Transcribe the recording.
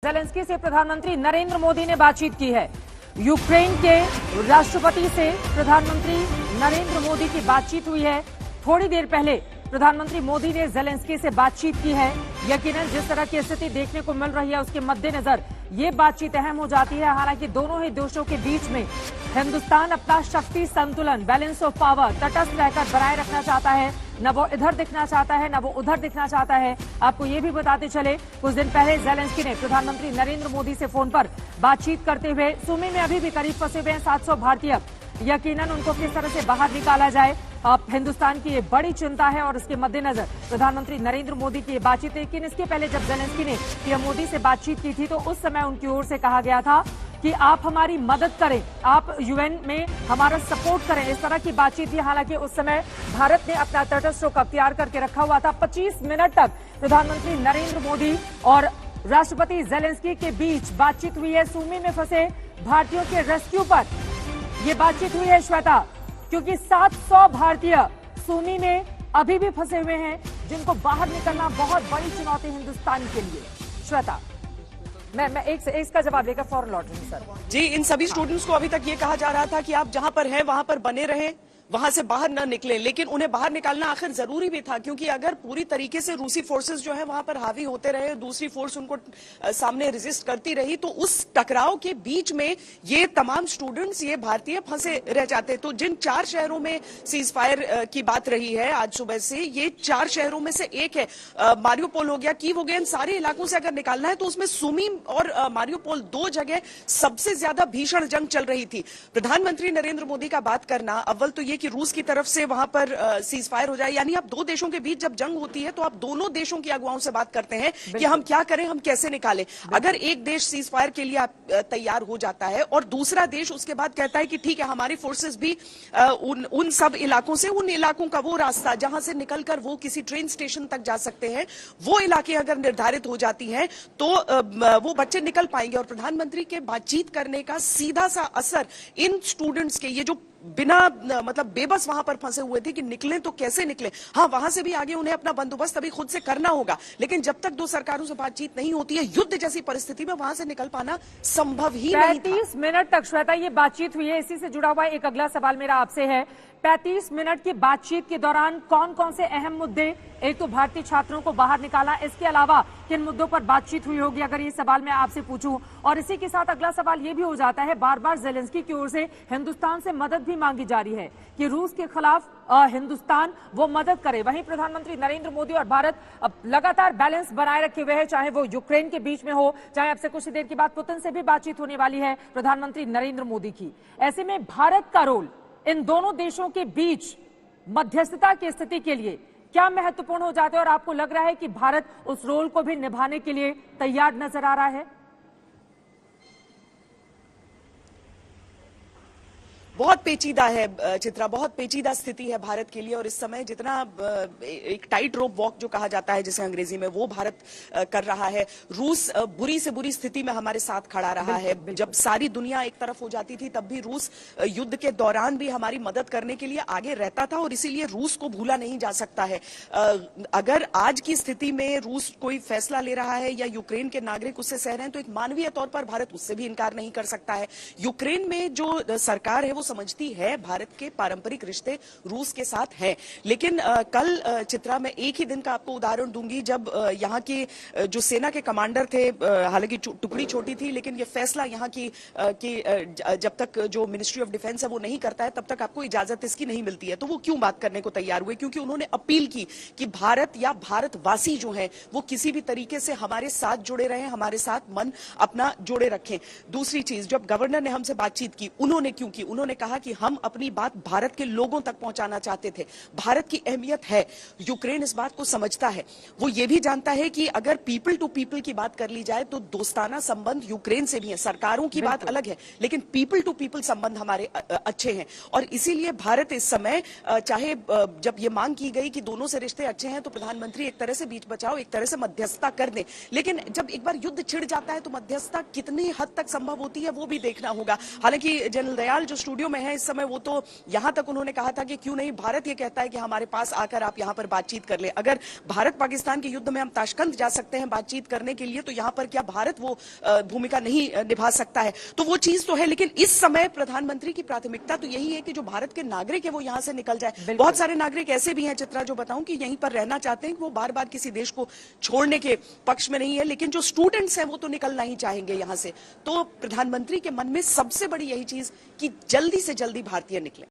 Zelensky से प्रधानमंत्री नरेंद्र मोदी ने बातचीत की है। यूक्रेन के राष्ट्रपति से प्रधानमंत्री नरेंद्र मोदी की बातचीत हुई है। थोड़ी देर पहले प्रधानमंत्री मोदी ने ज़ेलेंस्की से बातचीत की है। यकीनन जिस तरह की स्थिति देखने को मिल रही है उसके मद्देनजर ये बातचीत अहम हो जाती है। हालांकि दोनों ही देशों के बीच में हिंदुस्तान अपना शक्ति संतुलन बैलेंस ऑफ पावर तटस्थ रहकर बनाए रखना चाहता है। न वो इधर दिखना चाहता है न वो उधर दिखना चाहता है। आपको ये भी बताते चले, कुछ दिन पहले ज़ेलेंस्की ने प्रधानमंत्री नरेंद्र मोदी से फोन पर बातचीत करते हुए सुमी में अभी भी करीब फंसे हुए हैं 700 भारतीय, यकीनन उनको किस तरह से बाहर निकाला जाए, अब हिंदुस्तान की ये बड़ी चिंता है। और इसके मद्देनजर प्रधानमंत्री नरेंद्र मोदी की ये बातचीत है। लेकिन इसके पहले जब ज़ेलेंस्की ने पीएम मोदी से बातचीत की थी तो उस समय उनकी ओर से कहा गया था कि आप हमारी मदद करें, आप यूएन में हमारा सपोर्ट करें, इस तरह की बातचीत थी। हालांकि उस समय भारत ने अपना तटस्थ रुख अख्तियार करके रखा हुआ था। 25 मिनट तक प्रधानमंत्री नरेंद्र मोदी और राष्ट्रपति ज़ेलेंस्की के बीच बातचीत हुई है। सुमी में फंसे भारतीयों के रेस्क्यू पर यह बातचीत हुई है श्वेता, क्योंकि 700 भारतीय सुमी में अभी भी फंसे हुए हैं, जिनको बाहर निकलना बहुत बड़ी चुनौती हिंदुस्तान के लिए। श्वेता, मैं एक का जवाब लेकर फौरन लौट रही हूं सर। जी, इन सभी स्टूडेंट्स को अभी तक ये कहा जा रहा था कि आप जहां पर हैं वहां पर बने रहें, वहां से बाहर न निकलें, लेकिन उन्हें बाहर निकालना आखिर जरूरी भी था, क्योंकि अगर पूरी तरीके से रूसी फोर्सेस जो है वहां पर हावी होते रहे, दूसरी फोर्स उनको सामने रेजिस्ट करती रही, तो उस टकराव के बीच में ये तमाम स्टूडेंट्स, ये भारतीय फंसे रह जाते। तो जिन 4 शहरों में सीज फायर की बात रही है आज सुबह से, ये 4 शहरों में से एक है। मारियोपोल हो गया, कीव हो गया, इन सारे इलाकों से अगर निकालना है तो उसमें सुमी और मारियोपोल 2 जगह सबसे ज्यादा भीषण जंग चल रही थी। प्रधानमंत्री नरेंद्र मोदी का बात करना, अव्वल तो ये कि रूस की तरफ से वहां पर सीज फायर हो जाए, यानी अब 2 देशों के बीच जब जंग होती है तो आप दोनों देशों की अगुवाओं से बात करते हैं कि हम क्या करें, हम कैसे निकालें। अगर एक देश सीज फायर के लिए तैयार हो जाता है और दूसरा देश उसके बाद कहता है कि ठीक है, हमारी फोर्सेस भी उन सब इलाकों से, उन इलाकों का वो रास्ता जहां से निकलकर वो किसी ट्रेन स्टेशन तक जा सकते हैं, वो इलाके अगर निर्धारित हो जाती हैं तो वो बच्चे निकल पाएंगे। और प्रधानमंत्री के बातचीत करने का सीधा सा असर इन स्टूडेंट्स के, ये जो बिना मतलब बेबस वहां पर फंसे हुए थे कि निकलें तो कैसे निकलें, हाँ वहां से भी आगे उन्हें अपना बंदोबस्त अभी खुद से करना होगा, लेकिन जब तक 2 सरकारों से बातचीत नहीं होती है, युद्ध जैसी परिस्थिति में वहां से निकल पाना संभव ही नहीं था। 35 मिनट तक श्वेता ये बातचीत हुई है। इसी से जुड़ा हुआ एक अगला सवाल मेरा आपसे है, 35 मिनट की बातचीत के दौरान कौन कौन से अहम मुद्दे, एक तो भारतीय छात्रों को बाहर निकाला, इसके अलावा किन मुद्दों पर बातचीत हुई होगी, अगर ये सवाल मैं आपसे पूछूं। और इसी के साथ अगला सवाल ये भी हो जाता है, बार बार ज़ेलेंस्की की ओर से हिंदुस्तान से मदद भी मांगी जा रही है कि रूस के खिलाफ हिंदुस्तान वो मदद करे। वहीं प्रधानमंत्री नरेंद्र मोदी और भारत अब लगातार बैलेंस बनाए रखे हुए हैं, चाहे वो यूक्रेन के बीच में हो, चाहे अब से कुछ देर के बाद पुतिन से भी बातचीत होने वाली है प्रधानमंत्री नरेंद्र मोदी की। ऐसे में भारत का रोल इन दोनों देशों के बीच मध्यस्थता की स्थिति के लिए क्या महत्वपूर्ण हो जाता है, और आपको लग रहा है कि भारत उस रोल को भी निभाने के लिए तैयार नजर आ रहा है? बहुत पेचीदा है चित्रा, बहुत पेचीदा स्थिति है भारत के लिए। और इस समय जितना एक टाइट रोप वॉक जो कहा जाता है जिसे अंग्रेजी में, वो भारत कर रहा है। रूस बुरी से बुरी स्थिति में हमारे साथ खड़ा रहा है। जब सारी दुनिया एक तरफ हो जाती थी तब भी रूस युद्ध के दौरान भी हमारी मदद करने के लिए आगे रहता था, और इसीलिए रूस को भूला नहीं जा सकता है। अगर आज की स्थिति में रूस कोई फैसला ले रहा है या यूक्रेन के नागरिक उससे सह रहे हैं तो एक मानवीय तौर पर भारत उससे भी इनकार नहीं कर सकता है। यूक्रेन में जो सरकार है वो समझती है भारत के पारंपरिक रिश्ते रूस के साथ हैं, लेकिन कल चित्रा में एक ही दिन का आपको उदाहरण दूंगी जब यहाँ के जो सेना के कमांडर थे, हालांकि टुकड़ी छोटी थी, लेकिन ये फैसला यहाँ की जब तक जो मिनिस्ट्री ऑफ डिफेंस है वो नहीं करता है तब तक आपको इजाजत इसकी नहीं मिलती है। तो वो क्यों बात करने को तैयार हुए? क्योंकि उन्होंने अपील की कि भारत या भारतवासी जो है वो किसी भी तरीके से हमारे साथ जुड़े रहे, हमारे साथ मन अपना जोड़े रखें। दूसरी चीज, जब गवर्नर ने हमसे बातचीत की, उन्होंने क्यों की? उन्होंने कहा कि हम अपनी बात भारत के लोगों तक पहुंचाना चाहते थे। भारत की अहमियत है, यूक्रेन इस बात को समझता है। वो ये भी जानता है कि अगर पीपल टू पीपल की बात कर ली जाए तो दोस्ताना संबंध यूक्रेन से भी है। सरकारों की बात अलग है, लेकिन पीपल टू पीपल संबंध हमारे अच्छे हैं। और इसीलिए भारत इस समय, चाहे जब ये मांग की गई कि दोनों से रिश्ते अच्छे हैं, तो प्रधानमंत्री एक तरह से बीच बचाओ, एक तरह से मध्यस्थता कर दें, लेकिन जब एक बार युद्ध छिड़ जाता है तो मध्यस्थता कितनी हद तक संभव होती है वो भी देखना होगा। हालांकि जनरल दयाल जो स्टूडियो सिनेरियो में है इस समय, वो तो यहां तक उन्होंने कहा था कि क्यों नहीं भारत ये कहता है कि हमारे पास आकर आप यहां पर बातचीत कर ले। अगर भारत पाकिस्तान के युद्ध में हम ताशकंद जा सकते हैं बातचीत करने के लिए, तो यहां पर क्या भारत वो भूमिका नहीं निभा सकता है? तो वो चीज तो है, लेकिन इस समय प्रधानमंत्री की प्राथमिकता तो यही है कि जो भारत के नागरिक है वो यहां से निकल जाए। बहुत सारे नागरिक ऐसे भी हैं चित्रा, जो बताऊं कि यहीं पर रहना चाहते हैं, कि वो बार बार किसी देश को छोड़ने के पक्ष में नहीं है, लेकिन जो स्टूडेंट्स हैं वो तो निकलना ही चाहेंगे यहां से। तो प्रधानमंत्री के मन में सबसे बड़ी यही चीज कि जल्दी से जल्दी भारतीय निकले।